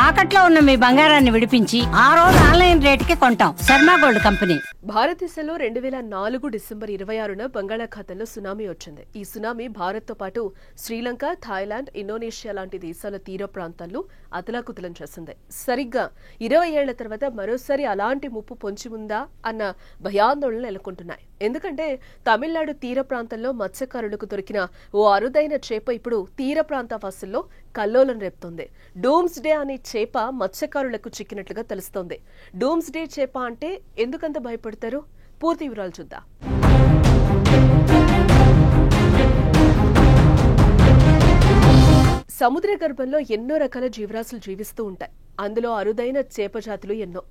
తాకట్లో ఉన్న మీ బంగారాన్ని విడిపించి ఆ రోజు ఆన్లైన్ రేటుకి కొంటాం. Sharma gold company. భారతదేశంలో 2004 డిసెంబర్ 26న బంగాళాఖాతంలో సునామీ వచ్చింది. ఈ సునామీ భారత్ తో పాటు శ్రీలంక, థాయిలాండ్, ఇండోనేషియా లాంటి దేశాల తీర ప్రాంతాల్లో అతలాకుతలం చేసింది. సరిగ్గా 20 ఏళ్ల తర్వాత మరోసారి అలాంటి ముప్పు పొంచి ఉందా అన్న భయాందోళనలు నెలకొంటున్నాయి. ఎందుకంటే తమిళనాడు తీర ప్రాంతంలో మత్స్యకారులకు దొరికిన ఓ అరుదైన చేప ఇప్పుడు తీర ప్రాంత వాసుల్లో కల్లోలం రేపుతోంది. డూమ్స్ డే అనే చేప మత్స్యకారులకు చిక్కినట్లుగా తెలుస్తోంది. డూమ్స్ డే చేప అంటే ఎందుకంత భయపడతారు? పూర్తి వివరాలు చూద్దాం. సముద్ర గర్భంలో ఎన్నో రకాల జీవరాశులు జీవిస్తూ ఉంటాయి. అందులో అరుదైన చేప జాతులు ఎన్నో.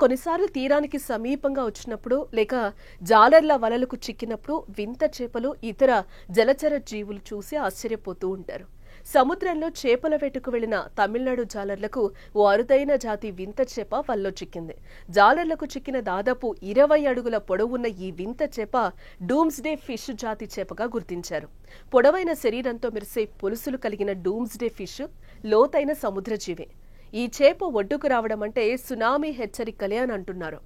కొన్నిసార్లు తీరానికి సమీపంగా వచ్చినప్పుడు లేక జాలర్ల వలలకు చిక్కినప్పుడు వింత చేపలు, ఇతర జలచర జీవులు చూసి ఆశ్చర్యపోతూ ఉంటారు. సముద్రంలో చేపల వేటకు వెళ్లిన తమిళనాడు జాలర్లకు ఓ అరుదైన జాతి వింత చేప వలలో చిక్కింది. జాలర్లకు చిక్కిన దాదాపు 20 అడుగుల పొడవున్న ఈ వింత చేప డూమ్స్ డే ఫిష్ జాతి చేపగా గుర్తించారు. పొడవైన శరీరంతో మెరిసే పొలుసులు కలిగిన డూమ్స్ డే ఫిష్ లోతైన సముద్ర జీవి. ఈ చేప ఒడ్డుకు రావడం అంటే సునామీ హెచ్చరికలే అని అంటున్నారు.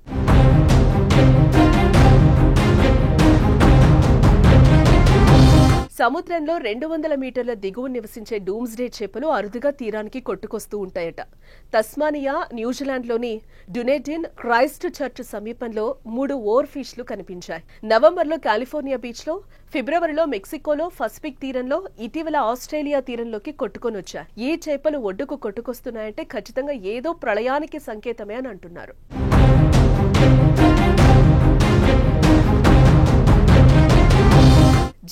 సముద్రంలో 200 మీటర్ల దిగువ నివసించే డూమ్స్ డే చేపలు అరుదుగా తీరానికి కొట్టుకొస్తూ ఉంటాయట. తస్మానియా, న్యూజిలాండ్లోని డునెడిన్, క్రైస్ట్ చర్చ్ సమీపంలో 3 ఓర్ ఫిష్లు కనిపించాయి. నవంబర్లో కాలిఫోర్నియా బీచ్లో, ఫిబ్రవరిలో మెక్సికోలో పసిఫిక్ తీరంలో, ఇటీవల ఆస్ట్రేలియా తీరంలోకి కొట్టుకొని వచ్చాయి. ఈ చేపలు ఒడ్డుకు కొట్టుకొస్తున్నాయంటే ఖచ్చితంగా ఏదో ప్రళయానికి సంకేతమే అని అంటున్నారు.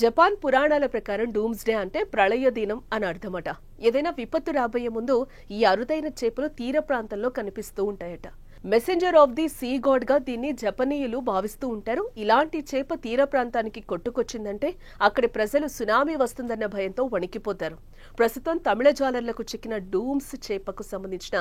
జపాన్ పురాణాల ప్రకారం డూమ్స్ డే అంటే ప్రళయ దినం అని అర్థమట. ఏదైనా విపత్తు రాబోయే ముందు ఈ అరుదైన చేపలు తీర ప్రాంతంలో కనిపిస్తూ ఉంటాయట. Messenger of the sea God గా దీన్ని జపనీయులు భావిస్తూ ఉంటారు. ఇలాంటి చేప తీర ప్రాంతానికి కొట్టుకొచ్చిందంటే అక్కడి ప్రజలు సునామీ వస్తుందన్న భయంతో వణికిపోతారు. ప్రస్తుతం తమిళ జాలర్లకు చిక్కిన డూమ్స్ చేపకు సంబంధించిన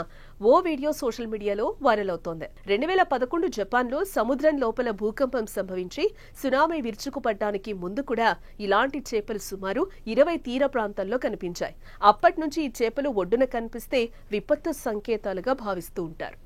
ఓ వీడియో సోషల్ మీడియాలో వైరల్ అవుతోంది. 2011 జపాన్లో సముద్రం లోపల భూకంపం సంభవించి సునామీ విరుచుకుపడ్డానికి ముందు కూడా ఇలాంటి చేపలు సుమారు 20 తీర ప్రాంతాల్లో కనిపించాయి. అప్పటి నుంచి ఈ చేపలు ఒడ్డున కనిపిస్తే విపత్తు సంకేతాలుగా భావిస్తూ ఉంటారు.